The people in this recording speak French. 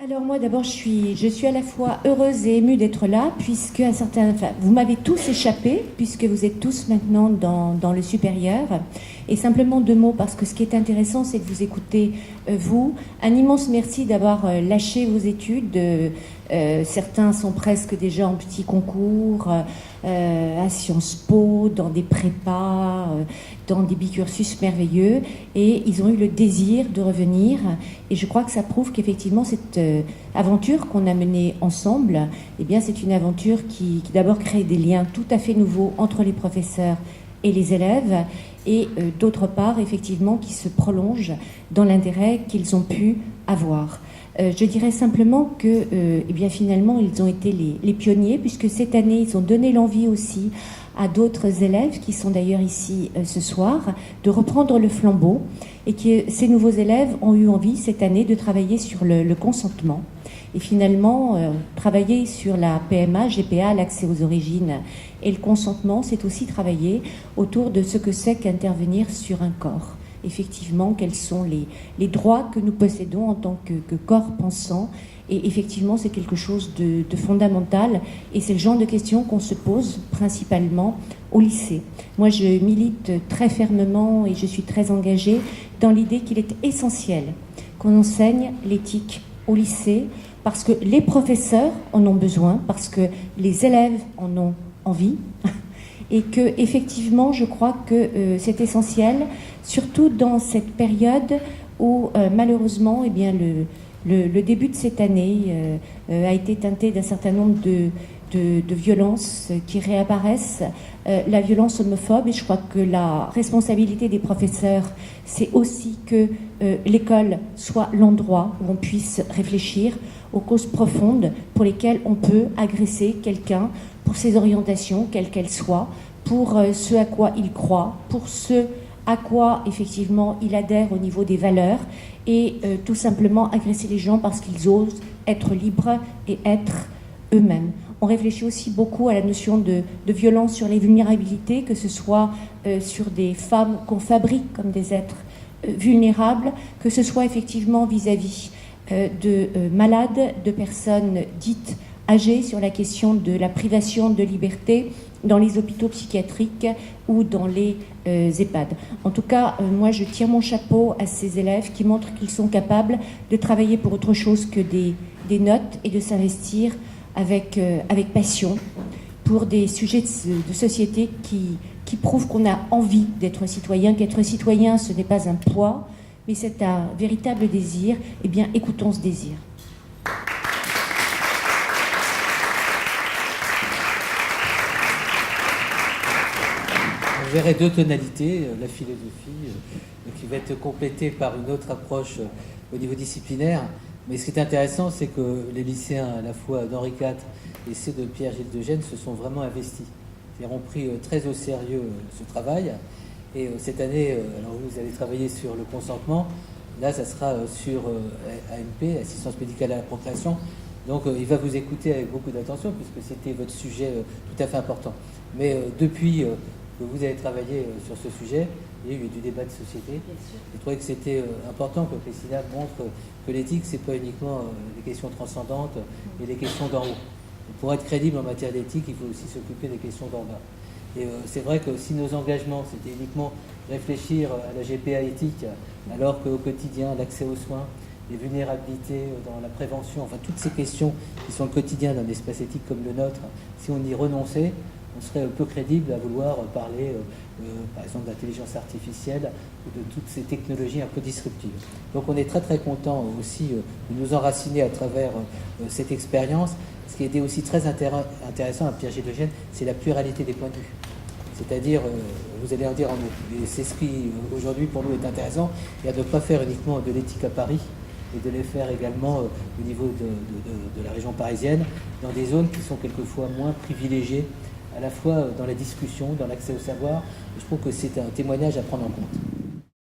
Alors moi d'abord je suis à la fois heureuse et émue d'être là puisque vous m'avez tous échappé puisque vous êtes tous maintenant dans le supérieur, et simplement 2 mots parce que ce qui est intéressant c'est de vous écouter vous. Un immense merci d'avoir lâché vos études. Certains sont presque déjà en petit concours à Sciences Po, dans des prépas, dans des bicursus merveilleux, et ils ont eu le désir de revenir, et je crois que ça prouve qu'effectivement cette aventure qu'on a menée ensemble, eh bien c'est une aventure qui d'abord crée des liens tout à fait nouveaux entre les professeurs et les élèves, et d'autre part effectivement qui se prolonge dans l'intérêt qu'ils ont pu avoir. Je dirais simplement que eh bien, finalement, ils ont été les pionniers, puisque cette année, ils ont donné l'envie aussi à d'autres élèves, qui sont d'ailleurs ici ce soir, de reprendre le flambeau, et que ces nouveaux élèves ont eu envie cette année de travailler sur le consentement. Et finalement, travailler sur la PMA, GPA, l'accès aux origines et le consentement, c'est aussi travailler autour de ce que c'est qu'intervenir sur un corps. Effectivement, quels sont les droits que nous possédons en tant que corps pensant. Et effectivement, c'est quelque chose de fondamental. Et c'est le genre de questions qu'on se pose principalement au lycée. Moi, je milite très fermement et je suis très engagée dans l'idée qu'il est essentiel qu'on enseigne l'éthique au lycée, parce que les professeurs en ont besoin, parce que les élèves en ont envie. Et que effectivement, je crois que c'est essentiel, surtout dans cette période où malheureusement, eh bien, le début de cette année a été teinté d'un certain nombre de violences qui réapparaissent, la violence homophobe, et je crois que la responsabilité des professeurs, c'est aussi que l'école soit l'endroit où on puisse réfléchir aux causes profondes pour lesquelles on peut agresser quelqu'un pour ses orientations, quelles qu'elles soient, pour ce à quoi il croit, pour ce à quoi effectivement il adhère au niveau des valeurs, et tout simplement agresser les gens parce qu'ils osent être libres et être eux-mêmes. On réfléchit aussi beaucoup à la notion de violence sur les vulnérabilités, que ce soit sur des femmes qu'on fabrique comme des êtres vulnérables, que ce soit effectivement vis-à-vis de malades, de personnes dites âgées, sur la question de la privation de liberté dans les hôpitaux psychiatriques ou dans les EHPAD. En tout cas, moi je tire mon chapeau à ces élèves qui montrent qu'ils sont capables de travailler pour autre chose que des notes, et de s'investir avec passion pour des sujets de société qui prouvent qu'on a envie d'être citoyen, qu'être citoyen ce n'est pas un poids, mais c'est un véritable désir. Eh bien, écoutons ce désir. On verrait 2 tonalités, la philosophie qui va être complétée par une autre approche au niveau disciplinaire. Mais ce qui est intéressant, c'est que les lycéens, à la fois d'Henri IV et ceux de Pierre-Gilles de Gênes, se sont vraiment investis. Ils ont pris très au sérieux ce travail. Et cette année, alors vous allez travailler sur le consentement. Là, ça sera sur AMP, assistance médicale à la procréation. Donc, il va vous écouter avec beaucoup d'attention, puisque c'était votre sujet tout à fait important. Mais depuis que vous avez travaillé sur ce sujet, il y a eu du débat de société. Je trouvais que c'était important que Christina montre que l'éthique, c'est pas uniquement des questions transcendantes et des questions d'en haut. Pour être crédible en matière d'éthique, il faut aussi s'occuper des questions d'en bas. Et c'est vrai que si nos engagements, c'était uniquement réfléchir à la GPA éthique, alors qu'au quotidien, l'accès aux soins, les vulnérabilités dans la prévention, enfin toutes ces questions qui sont le quotidien d'un espace éthique comme le nôtre, si on y renonçait, on serait peu crédible à vouloir parler, par exemple, d'intelligence artificielle ou de toutes ces technologies un peu disruptives. Donc on est très très content aussi de nous enraciner à travers cette expérience. Ce qui était aussi très intéressant à Pierre-Gilles de Gênes, c'est la pluralité des points de vue. C'est-à-dire, vous allez en dire en nous, et c'est ce qui aujourd'hui pour nous est intéressant, et de ne pas faire uniquement de l'éthique à Paris, et de les faire également au niveau de la région parisienne, dans des zones qui sont quelquefois moins privilégiées, à la fois dans la discussion, dans l'accès au savoir. Je trouve que c'est un témoignage à prendre en compte.